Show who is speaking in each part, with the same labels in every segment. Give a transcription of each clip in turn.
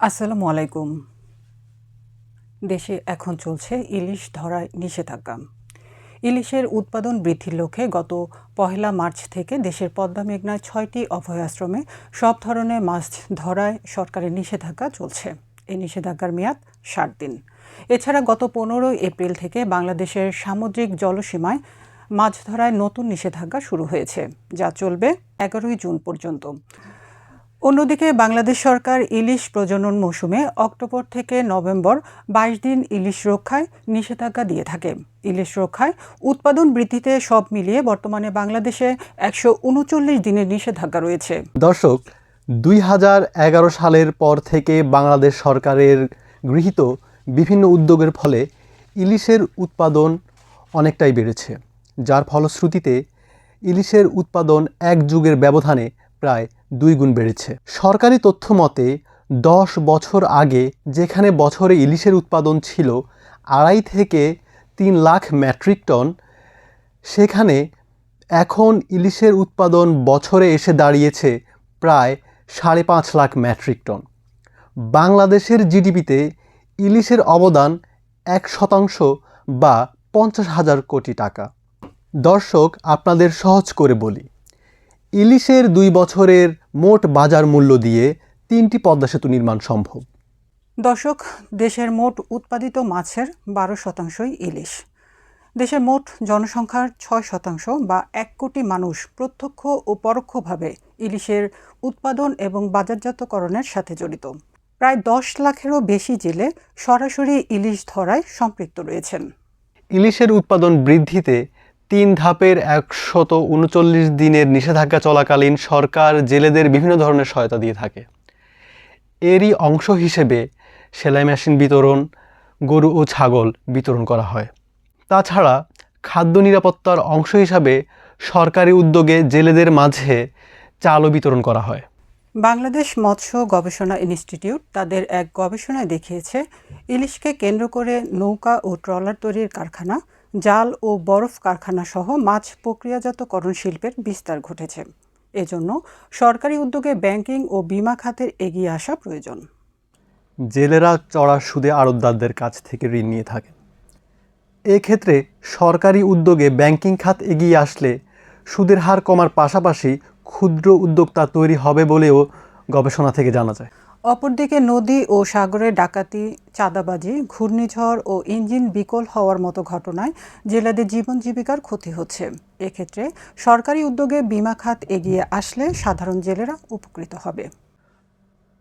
Speaker 1: আসসালামু আলাইকুম। দেশে এখন চলছে ইলিশ ধরায় নিষেধাজ্ঞা। ইলিশের উৎপাদন বৃদ্ধির লক্ষ্যে গত ১ মার্চ থেকে দেশের পদ্মা মেঘনায় ৬টি অভয়াশ্রমে সব ধরনের মাছ ধরায় সরকারের নিষেধাজ্ঞা চলছে। এই নিষেধাজ্ঞার মেয়াদ ৬০ দিন। এছাড়া গত ১৫ এপ্রিল থেকে বাংলাদেশের সামুদ্রিক জলসীমায় মাছ ধরায় নতুন নিষেধাজ্ঞা শুরু হয়েছে, যা চলবে ১১ জুন পর্যন্ত। অন্যদিকে বাংলাদেশ সরকার ইলিশ প্রজনন মৌসুমে অক্টোবর থেকে নভেম্বর ২২ দিন ইলিশ রক্ষায় নিষেধাজ্ঞা দিয়ে থাকে। ইলিশ রক্ষায় উৎপাদন বৃদ্ধিতে সব মিলিয়ে বর্তমানে বাংলাদেশে ১৩৯ দিনের নিষেধাজ্ঞা রয়েছে।
Speaker 2: দর্শক, ২০১১ সালের পর থেকে বাংলাদেশ সরকারের গৃহীত বিভিন্ন উদ্যোগের ফলে ইলিশের উৎপাদন অনেকটাই বেড়েছে, যার ফলশ্রুতিতে ইলিশের উৎপাদন এক যুগের ব্যবধানে প্রায় ২ গুণ বেড়েছে। সরকারি তথ্য মতে ১০ বছর আগে যেখানে বছরে ইলিশের উৎপাদন ছিল ২.৫ থেকে ৩ লাখ মেট্রিক টন, সেখানে এখন ইলিশের উৎপাদন বছরে এসে দাঁড়িয়েছে প্রায় ৫.৫ লাখ মেট্রিক টন। বাংলাদেশের জিডিপিতে ইলিশের অবদান ১% বা ৫০,০০০ কোটি টাকা। দর্শক, আপনাদের সহজ করে বলি, ইলিশের ২ বছরের মোট বাজার মূল্য দিয়ে ৩টি পদ্মা সেতু নির্মাণ সম্ভব।
Speaker 1: দর্শক, দেশের মোট উৎপাদিত মাছের ১২%ই ইলিশ। দেশের মোট জনসংখ্যার ৬% বা ১ কোটি মানুষ প্রত্যক্ষ ও পরোক্ষভাবে ইলিশের উৎপাদন এবং বাজারজাতকরণের সাথে জড়িত। প্রায় ১০ লাখেরও বেশি জেলে সরাসরি ইলিশ ধরায় সম্পৃক্ত রয়েছেন।
Speaker 2: ইলিশের উৎপাদন বৃদ্ধিতে ৩ ধাপের ১৩৯ দিনের নিষেধাজ্ঞা চলাকালীন সরকার জেলেদের বিভিন্ন ধরনের সহায়তা দিয়ে থাকে। এরই অংশ হিসেবে সেলাই মেশিন বিতরণ, গরু ও ছাগল বিতরণ করা হয়। তাছাড়া খাদ্য নিরাপত্তার অংশ হিসাবে সরকারি উদ্যোগে জেলেদের মাঝে চালও বিতরণ করা হয়।
Speaker 1: বাংলাদেশ মৎস্য গবেষণা ইনস্টিটিউট তাদের এক গবেষণায় দেখিয়েছে, ইলিশকে কেন্দ্র করে নৌকা ও ট্রলার তৈরির কারখানা, জাল ও বরফ কারখানা সহ মাছ প্রক্রিয়াজাতকরণ শিল্পের বিস্তার ঘটেছে। এজন্য সরকারি উদ্যোগে ব্যাংকিং ও বিমা খাতের এগিয়ে আসা প্রয়োজন।
Speaker 2: জেলেরা চড়া সুদে আড়তদারদের কাছ থেকে ঋণ নিয়ে থাকে। এক্ষেত্রে সরকারি উদ্যোগে ব্যাংকিং খাত এগিয়ে আসলে সুদের হার কমার পাশাপাশি ক্ষুদ্র উদ্যোক্তা তৈরি হবে বলেও গবেষণা থেকে জানা যায়।
Speaker 1: অপরদিকে নদী ও সাগরে ডাকাতি, চাঁদাবাজি, ঘূর্ণিঝড় ও ইঞ্জিন বিকল হওয়ার মতো ঘটনায় জেলেদের জীবন জীবিকার ক্ষতি হচ্ছে। এক্ষেত্রে সরকারি উদ্যোগে বিমা খাত এগিয়ে আসলে সাধারণ জেলেরা উপকৃত হবে।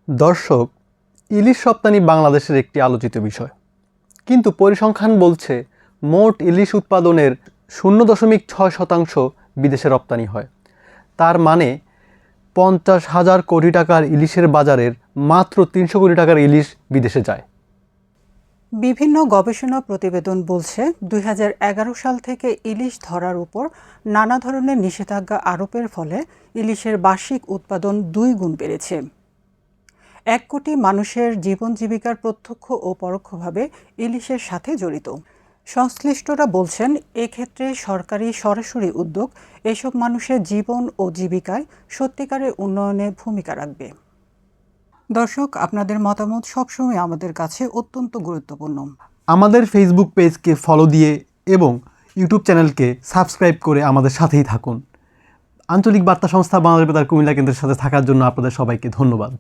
Speaker 2: দর্শক, ইলিশ রপ্তানি বাংলাদেশের একটি আলোচিত বিষয়, কিন্তু পরিসংখ্যান বলছে মোট ইলিশ উৎপাদনের 0.6% বিদেশে রপ্তানি হয়। তার মানে ৫০,০০০ কোটি টাকার ইলিশের বাজারের মাত্র ৩০০ কোটি টাকার ইলিশ বিদেশে যায়।
Speaker 1: বিভিন্ন গবেষণা প্রতিবেদন বলছে, ২০১১ সাল থেকে ইলিশ ধরার উপর নানা ধরনের নিষেধাজ্ঞা আরোপের ফলে ইলিশের বার্ষিক উৎপাদন ২ গুণ বেড়েছে। ১ কোটি মানুষের জীবন জীবিকার প্রত্যক্ষ ও পরোক্ষভাবে ইলিশের সাথে জড়িত। সংশ্লিষ্টরা বলছেন, এক্ষেত্রে সরকারি সরাসরি উদ্যোগ এসব মানুষের জীবন ও জীবিকায় সত্যিকারের উন্নয়নে ভূমিকা রাখবে। দর্শক, আপনাদের মতামত সবসময় আমাদের কাছে অত্যন্ত গুরুত্বপূর্ণ।
Speaker 2: আমাদের ফেসবুক পেজকে ফলো দিয়ে এবং ইউটিউব চ্যানেলকে সাবস্ক্রাইব করে আমাদের সাথেই থাকুন। আঞ্চলিক বার্তা সংস্থা বাংলাদেশ বেতার কুমিল্লা কেন্দ্রের সাথে থাকার জন্য আপনাদের সবাইকে ধন্যবাদ।